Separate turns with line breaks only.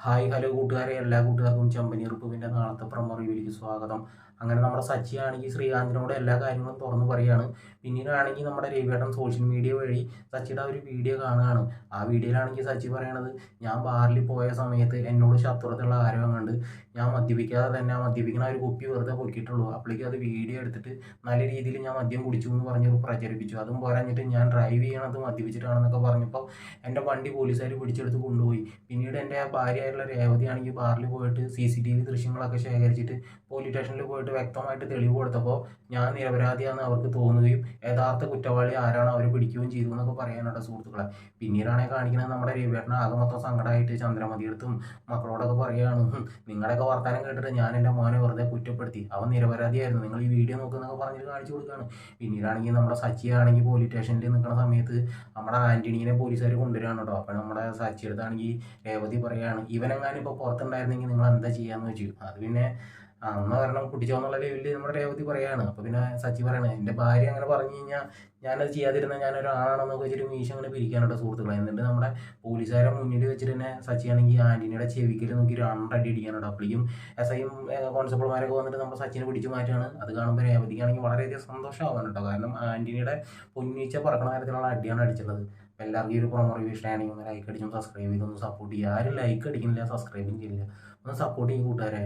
Hi hello കൂട്ടുകാരെ, എല്ലാ കൂട്ടുകാർക്കും ചെമ്പനീർപ്പൂവിൻ്റെ നാളത്തെ പ്രൊമോ റിവ്യൂവിലേക്ക് സ്വാഗതം. അങ്ങനെ നമ്മുടെ സച്ചിയാണെങ്കിൽ ശ്രീകാന്തിനോട് എല്ലാ കാര്യങ്ങളും തുറന്നു പറയുകയാണ്. പിന്നീടാണെങ്കിൽ നമ്മുടെ രവിയേട്ടൻ സോഷ്യൽ മീഡിയ വഴി സച്ചിയുടെ ഒരു വീഡിയോ കാണുകയാണ്. ആ വീഡിയോയിലാണെങ്കിൽ സച്ചി പറയണത്, ഞാൻ ബാറിൽ പോയ സമയത്ത് എന്നോട് ശത്രുതയുള്ള ആരവം കണ്ട് ഞാൻ മദ്യപിക്കാതെ തന്നെ ആ മദ്യപിക്കുന്ന ഒരു കുപ്പി വെറുതെ പൊക്കിയിട്ടുള്ളൂ. അപ്പോഴേക്കും അത് വീഡിയോ എടുത്തിട്ട് നല്ല രീതിയിൽ ഞാൻ മദ്യം കുടിച്ചു എന്ന് പറഞ്ഞ് പ്രചരിപ്പിച്ചു. അതും പറഞ്ഞിട്ട് ഞാൻ ഡ്രൈവ് ചെയ്യണത് മദ്യപിച്ചിട്ടാണെന്നൊക്കെ പറഞ്ഞപ്പോൾ എൻ്റെ വണ്ടി പോലീസുകാർ പിടിച്ചെടുത്ത് കൊണ്ടുപോയി. പിന്നീട് എൻ്റെ ഭാര്യയായിട്ടുള്ള രേവതിയാണെങ്കിൽ ബാറിൽ പോയിട്ട് CCTV ദൃശ്യങ്ങളൊക്കെ ശേഖരിച്ചിട്ട് പോലീസ് സ്റ്റേഷനിൽ പോയിട്ട് വ്യക്തമായിട്ട് തെളിവ് കൊടുത്തപ്പോൾ ഞാൻ നിരപരാധിയാണെന്ന് അവർക്ക് തോന്നുകയും യഥാർത്ഥ കുറ്റവാളി ആരാണ് അവരെ പിടിക്കുകയും ചെയ്തു എന്നൊക്കെ പറയാനുണ്ട് സുഹൃത്തുക്കളെ. പിന്നീടാണെങ്കിൽ കാണിക്കുന്നത് നമ്മുടെ രവിയേട്ടനെ ആകെ മൊത്തം സങ്കടമായിട്ട് ചന്ദ്രമതിയെടുത്തും മക്കളോടൊക്കെ പറയുകയാണ്, നിങ്ങളുടെയൊക്കെ വർത്തമാനം കേട്ടിട്ട് ഞാൻ എൻ്റെ മോനെ വെറുതെ കുറ്റപ്പെടുത്തി, അവൻ നിരപരാധിയായിരുന്നു, നിങ്ങൾ ഈ വീഡിയോ നോക്കുന്നൊക്കെ പറഞ്ഞിട്ട് കാണിച്ചു കൊടുക്കുകയാണ്. പിന്നീടാണെങ്കിൽ നമ്മുടെ സച്ചിയാണെങ്കിൽ പോലീസ് സ്റ്റേഷനിൽ നിൽക്കുന്ന സമയത്ത് നമ്മുടെ ആൻ്റണീനെ പോലീസുകാർ കൊണ്ടുവരികയാണ് കേട്ടോ. അപ്പോൾ നമ്മുടെ സച്ചിയെടുത്താണെങ്കിൽ രേവതി പറയുകയാണ്, ഇവനെങ്ങാനും ഇപ്പോൾ പുറത്തുണ്ടായിരുന്നെങ്കിൽ നിങ്ങൾ എന്താ ചെയ്യാന്ന് വെച്ചു. അത് പിന്നെ അന്ന് കാരണം കുട്ടിച്ചോന്നുള്ള ലെവലിൽ നമ്മുടെ രേവതി പറയാണ്. അപ്പോൾ പിന്നെ സച്ചി പറയണേ, എൻ്റെ ഭാര്യ അങ്ങനെ പറഞ്ഞു കഴിഞ്ഞാൽ ഞാനത് ചെയ്യാതിരുന്ന ഞാനൊരു ആണാണെന്നൊക്കെ വെച്ചിട്ട് മീശ അങ്ങനെ പിരിക്കാനുണ്ട് സുഹൃത്തുക്കളെ. എന്നിട്ട് നമ്മുടെ പോലീസുകാരെ മുന്നിൽ വെച്ചിട്ട് തന്നെ സച്ചിയാണെങ്കിൽ ആൻ്റണിയുടെ ചെവിക്കൽ നോക്കി രണ്ടടി അടിക്കാനുണ്ട്. അപ്പോഴേക്കും SIയും കോൺസ്റ്റബിൾമാരൊക്കെ വന്നിട്ട് നമ്മുടെ സച്ചിനെ പിടിച്ചു മാറ്റാണ്. അത് കാണുമ്പോൾ രേവതിക്കാണെങ്കിൽ വളരെയധികം സന്തോഷമാവാൻ കേട്ടോ. കാരണം ആൻ്റണിയുടെ പൊന്നീച്ച പറക്കണ കാര്യത്തിലുള്ള അടിയാണ് അടിച്ചിട്ടുള്ളത്. അപ്പോൾ എല്ലാവർക്കും ഈ ഒരു പ്രൊമോ റിവ്യൂ ഇഷ്ടമാണെങ്കിൽ ഒന്ന് ലൈക്ക് അടിച്ചും സബ്സ്ക്രൈബ് ചെയ്തൊന്ന് സപ്പോർട്ട് ചെയ്യുക. ആരും ലൈക്ക് അടിക്കുന്നില്ല, സബ്സ്ക്രൈബും ചെയ്യില്ല. ഒന്ന് സപ്പോർട്ട് ചെയ്യും കൂട്ടുകാരെ.